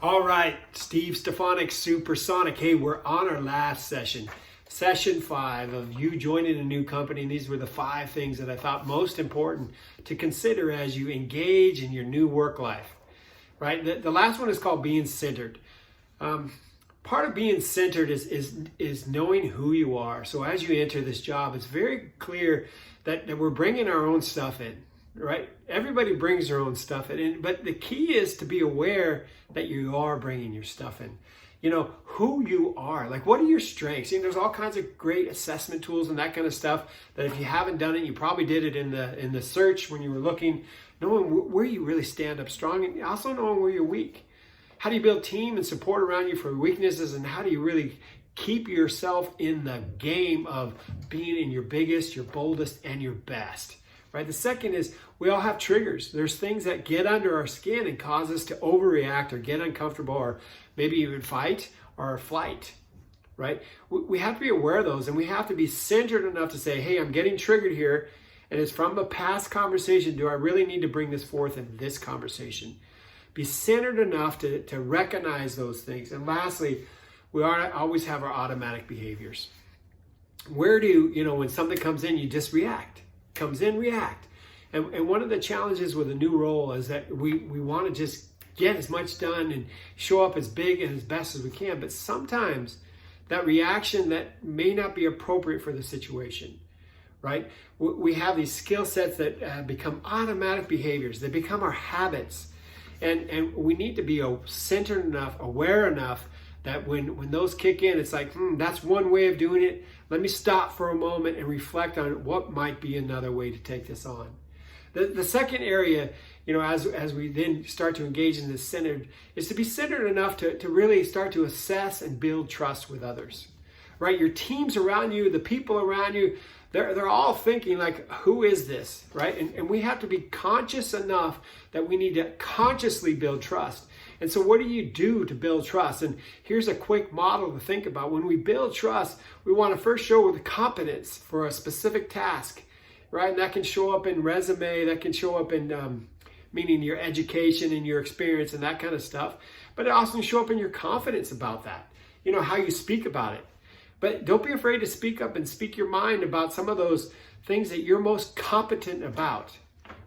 All right, Steve Stefanik, Supersonic. Hey, we're on our last session, session 5 of you joining a new company. And these were the 5 things that I thought most important to consider as you engage in your new work life, right? The last one is called being centered. Part of being centered is knowing who you are. So as you enter this job, it's very clear that we're bringing our own stuff in. Right? Everybody brings their own stuff in, but the key is to be aware that you are bringing your stuff in. You know, who you are, like what are your strengths? You know, there's all kinds of great assessment tools and that kind of stuff that if you haven't done it, you probably did it in the search when you were looking, knowing where you really stand up strong and also knowing where you're weak. How do you build team and support around you for weaknesses, and how do you really keep yourself in the game of being in your biggest, your boldest, and your best? Right? The second is we all have triggers. There's things that get under our skin and cause us to overreact or get uncomfortable or maybe even fight or flight, right? We have to be aware of those, and we have to be centered enough to say, hey, I'm getting triggered here, and it's from a past conversation. Do I really need to bring this forth in this conversation? Be centered enough to recognize those things. And lastly, we always have our automatic behaviors. Where do you, when something comes in, you just react. Comes in, react. And one of the challenges with a new role is that we want to just get as much done and show up as big and as best as we can. But sometimes that reaction that may not be appropriate for the situation, right? We have these skill sets that become automatic behaviors. They become our habits. And we need to be centered enough, aware enough that when those kick in, it's like, that's one way of doing it. Let me stop for a moment and reflect on what might be another way to take this on. The second area, as we then start to engage in this centered, is to be centered enough to really start to assess and build trust with others, right? Your teams around you, the people around you, they're all thinking like, who is this, right? And we have to be conscious enough that we need to consciously build trust. And so what do you do to build trust? And here's a quick model to think about. When we build trust, we want to first show the competence for a specific task, right? And that can show up in resume, that can show up in meaning your education and your experience and that kind of stuff. But it also can show up in your confidence about that, how you speak about it. But don't be afraid to speak up and speak your mind about some of those things that you're most competent about.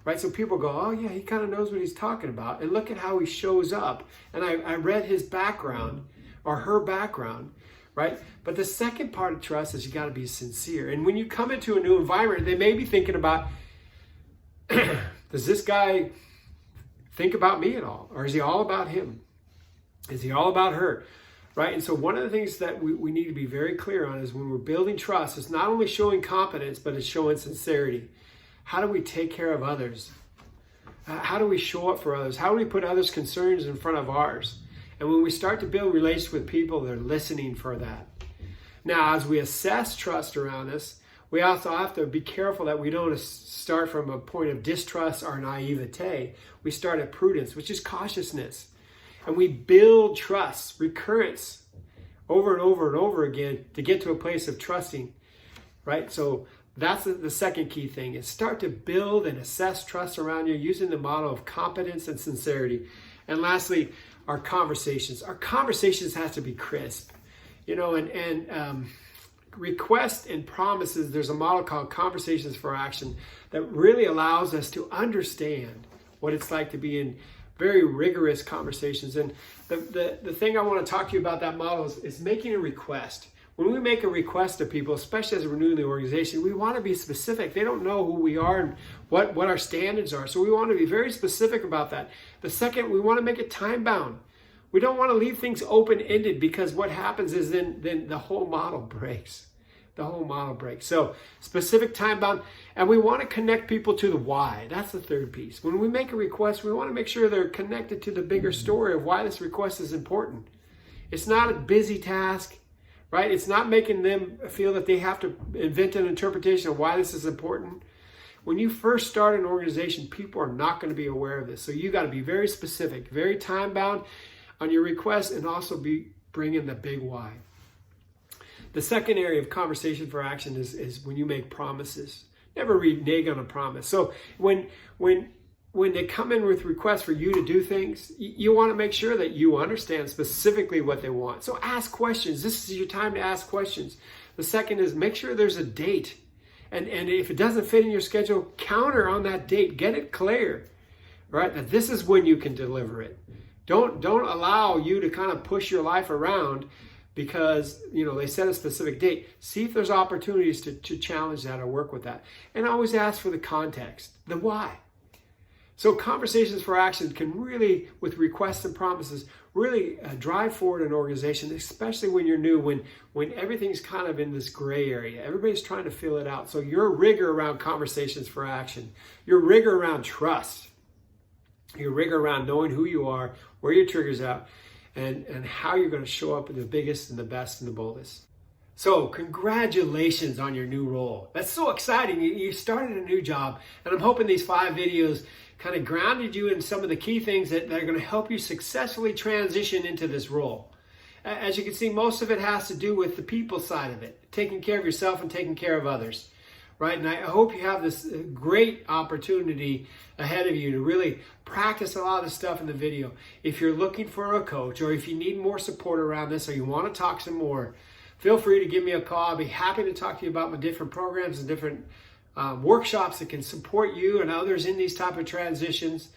Right? So people go, oh yeah, he kind of knows what he's talking about. And look at how he shows up. And I read his background or her background, right? But the second part of trust is you got to be sincere. And when you come into a new environment, they may be thinking about, does this guy think about me at all? Or is he all about him? Is he all about her? Right? And so one of the things that we need to be very clear on is when we're building trust, it's not only showing competence, but it's showing sincerity. How do we take care of others? How do we show up for others? How do we put others' concerns in front of ours? And when we start to build relations with people, they're listening for that. Now, as we assess trust around us, we also have to be careful that we don't start from a point of distrust or naivete. We start at prudence, which is cautiousness. And we build trust, recurrence, over and over and over again to get to a place of trusting, right? So that's the second key thing, is start to build and assess trust around you using the model of competence and sincerity. And lastly, our conversations. Our conversations have to be crisp, and requests and promises. There's a model called Conversations for Action that really allows us to understand what it's like to be in very rigorous conversations. And the thing I want to talk to you about that model is making a request. When we make a request to people, especially as we're new in the organization, we want to be specific. They don't know who we are and what our standards are. So we want to be very specific about that. The second, we want to make it time-bound. We don't want to leave things open-ended, because what happens is then the whole model breaks. The whole model breaks. So specific, time-bound, and we want to connect people to the why. That's the third piece. When we make a request, we want to make sure they're connected to the bigger story of why this request is important. It's not a busy task. Right? It's not making them feel that they have to invent an interpretation of why this is important. When you first start an organization, people are not going to be aware of this. So you got to be very specific, very time-bound on your request, and also bring in the big why. The second area of conversation for action is when you make promises. Never renege on a promise. So when when they come in with requests for you to do things, you want to make sure that you understand specifically what they want. So ask questions. This is your time to ask questions. The second is make sure there's a date. And if it doesn't fit in your schedule, counter on that date. Get it clear, right? That this is when you can deliver it. Don't allow you to kind of push your life around because, they set a specific date. See if there's opportunities to challenge that or work with that. And always ask for the context, the why. So conversations for action can really, with requests and promises, really drive forward an organization, especially when you're new, when everything's kind of in this gray area. Everybody's trying to fill it out. So your rigor around conversations for action, your rigor around trust, your rigor around knowing who you are, where your trigger's at, and how you're going to show up in the biggest and the best and the boldest. So congratulations on your new role. That's so exciting. You started a new job, and I'm hoping these 5 videos kind of grounded you in some of the key things that are going to help you successfully transition into this role. As you can see, most of it has to do with the people side of it, taking care of yourself and taking care of others, right? And I hope you have this great opportunity ahead of you to really practice a lot of stuff in the video. If you're looking for a coach, or if you need more support around this, or you want to talk some more, feel free to give me a call. I'll be happy to talk to you about my different programs and different workshops that can support you and others in these type of transitions.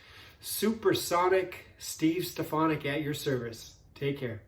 Supersonic Steve Stefanik at your service. Take care.